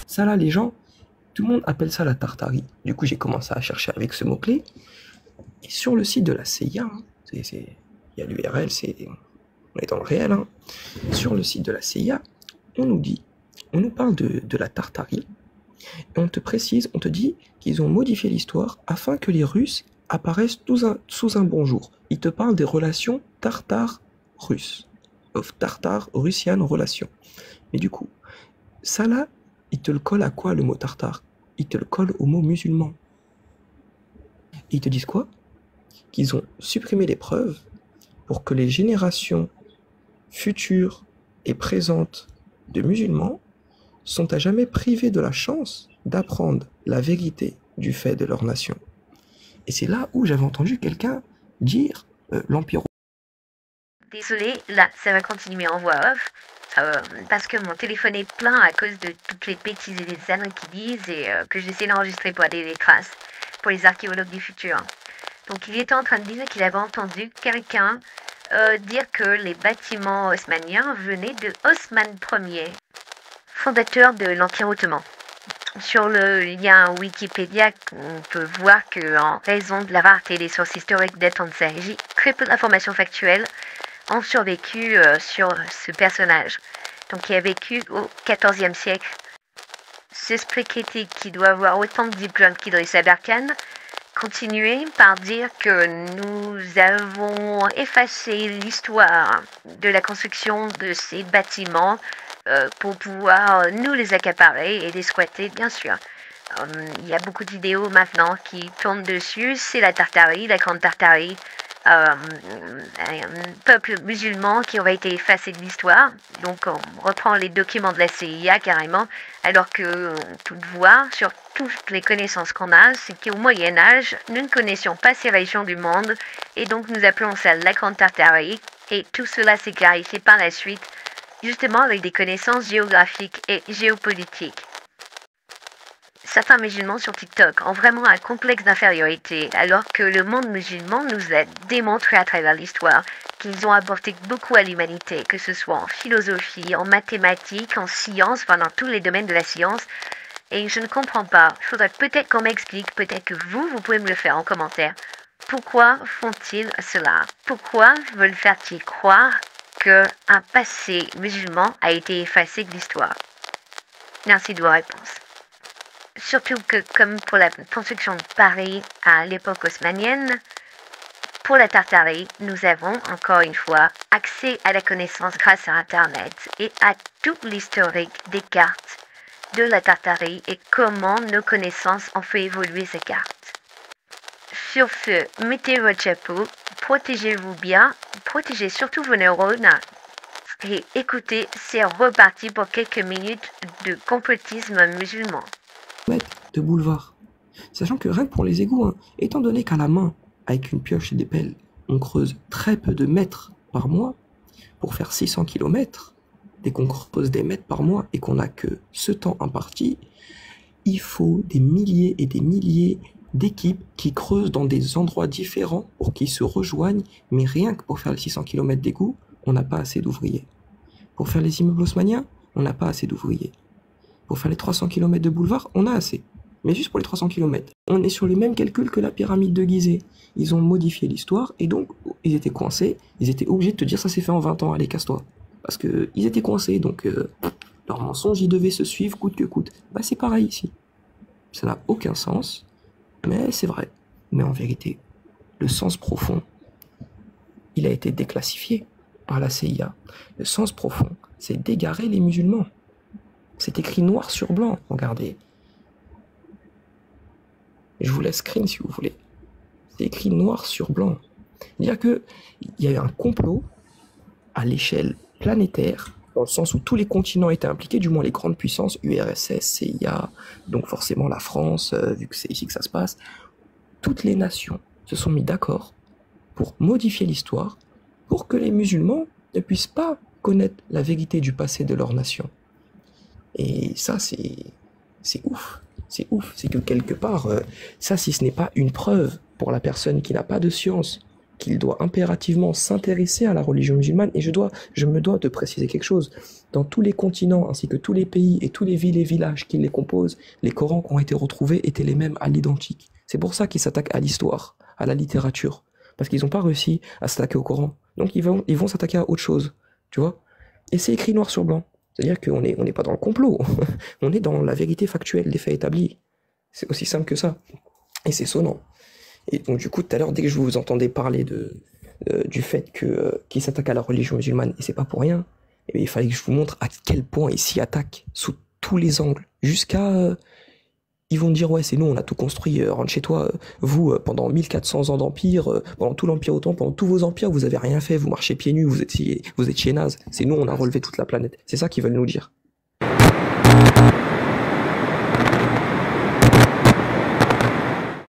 Ça là, les gens, tout le monde appelle ça la Tartarie. Du coup, j'ai commencé à chercher avec ce mot-clé. Et sur le site de la CIA, hein, il y a l'URL, on est dans le réel. Hein. Sur le site de la CIA, on nous parle de la Tartarie. Et on te précise, on te dit qu'ils ont modifié l'histoire afin que les Russes apparaissent sous un bon jour. Ils te parlent des relations tartare-russes. Tartare-russian relations. Mais du coup, ça là, il te le colle à quoi le mot tartare? Il te le colle au mot musulman. Et ils te disent quoi? Qu'ils ont supprimé les preuves pour que les générations futures et présentes de musulmans sont à jamais privées de la chance d'apprendre la vérité du fait de leur nation. Et c'est là où j'avais entendu quelqu'un dire l'Empire. Désolée, là, ça va continuer en voix off. Parce que mon téléphone est plein à cause de toutes les bêtises et les âneries qu'ils disent et que j'essaie d'enregistrer pour aller les traces pour les archéologues du futur. Donc il était en train de dire qu'il avait entendu quelqu'un dire que les bâtiments haussmanniens venaient de Osman Ier, fondateur de l'Empire ottoman. Sur le lien Wikipédia, on peut voir qu'en raison de la rareté des sources historiques datant de sa régie, très peu d'informations factuelles ont survécu sur ce personnage, donc qui a vécu au XIVe siècle. Ce Spaghetti, qui doit avoir autant de diplômes qu'Idrissa Berkane, continuait par dire que nous avons effacé l'histoire de la construction de ces bâtiments pour pouvoir nous les accaparer et les squatter, bien sûr. Il y a beaucoup de vidéos maintenant qui tournent dessus, c'est la Tartarie, la Grande Tartarie, un peuple musulman qui aurait été effacé de l'histoire. Donc on reprend les documents de la CIA carrément, alors que toute voix sur toutes les connaissances qu'on a, c'est qu'au Moyen-Âge, nous ne connaissions pas ces régions du monde, et donc nous appelons ça la Grande Tartarie, et tout cela s'est clarifié par la suite, justement avec des connaissances géographiques et géopolitiques. Certains musulmans sur TikTok ont vraiment un complexe d'infériorité, alors que le monde musulman nous a démontré à travers l'histoire qu'ils ont apporté beaucoup à l'humanité, que ce soit en philosophie, en mathématiques, en sciences, enfin dans tous les domaines de la science. Et je ne comprends pas. Il faudrait peut-être qu'on m'explique, peut-être que vous pouvez me le faire en commentaire. Pourquoi font-ils cela? Pourquoi veulent faire-ils croire qu'un passé musulman a été effacé de l'histoire? Merci de vos réponses. Surtout que, comme pour la construction de Paris à l'époque haussmannienne, pour la Tartarie, nous avons, encore une fois, accès à la connaissance grâce à Internet et à tout l'historique des cartes de la Tartarie et comment nos connaissances ont fait évoluer ces cartes. Sur ce, mettez votre chapeau, protégez-vous bien, protégez surtout vos neurones et écoutez, c'est reparti pour quelques minutes de complotisme musulman. De boulevard. Sachant que rien que pour les égouts, hein, étant donné qu'à la main, avec une pioche et des pelles, on creuse très peu de mètres par mois, pour faire 600 km, dès qu'on creuse des mètres par mois et qu'on n'a que ce temps imparti, il faut des milliers et des milliers d'équipes qui creusent dans des endroits différents pour qu'ils se rejoignent, mais rien que pour faire les 600 km d'égouts, on n'a pas assez d'ouvriers. Pour faire les immeubles haussmanniens, on n'a pas assez d'ouvriers. Pour faire les 300 km de boulevard, on a assez. Mais juste pour les 300 km. On est sur les mêmes calculs que la pyramide de Gizeh. Ils ont modifié l'histoire et donc ils étaient coincés. Ils étaient obligés de te dire ça s'est fait en 20 ans, allez casse-toi. Parce que ils étaient coincés, donc leur mensonge, ils devaient se suivre coûte que coûte. Bah c'est pareil ici. Ça n'a aucun sens, mais c'est vrai. Mais en vérité, le sens profond, il a été déclassifié par la CIA. Le sens profond, c'est d'égarer les musulmans. C'est écrit noir sur blanc, regardez. Je vous laisse screen si vous voulez. C'est écrit noir sur blanc. C'est-à-dire qu'il y a eu un complot à l'échelle planétaire, dans le sens où tous les continents étaient impliqués, du moins les grandes puissances, URSS, CIA, donc forcément la France, vu que c'est ici que ça se passe. Toutes les nations se sont mis d'accord pour modifier l'histoire, pour que les musulmans ne puissent pas connaître la vérité du passé de leur nation. Et ça, c'est ouf. C'est ouf, c'est que quelque part, ça, si ce n'est pas une preuve pour la personne qui n'a pas de science, qu'il doit impérativement s'intéresser à la religion musulmane, et je me dois de préciser quelque chose. Dans tous les continents, ainsi que tous les pays et tous les villes et villages qui les composent, les Corans qui ont été retrouvés étaient les mêmes à l'identique. C'est pour ça qu'ils s'attaquent à l'histoire, à la littérature, parce qu'ils n'ont pas réussi à s'attaquer au Coran. Donc ils vont s'attaquer à autre chose, tu vois. Et c'est écrit noir sur blanc. C'est-à-dire qu'on n'est pas dans le complot, on est dans la vérité factuelle des faits établis. C'est aussi simple que ça. Et c'est sonnant. Et donc du coup, tout à l'heure, dès que je vous entendais parler du fait qu'ils s'attaquent à la religion musulmane, et c'est pas pour rien, et il fallait que je vous montre à quel point ils s'y attaquent, sous tous les angles, jusqu'à... ils vont me dire, ouais, c'est nous, on a tout construit, rentre chez toi, vous, pendant 1400 ans d'empire, pendant tout l'empire ottoman, pendant tous vos empires, vous avez rien fait, vous marchez pieds nus, vous étiez naze, c'est nous, on a relevé toute la planète. C'est ça qu'ils veulent nous dire.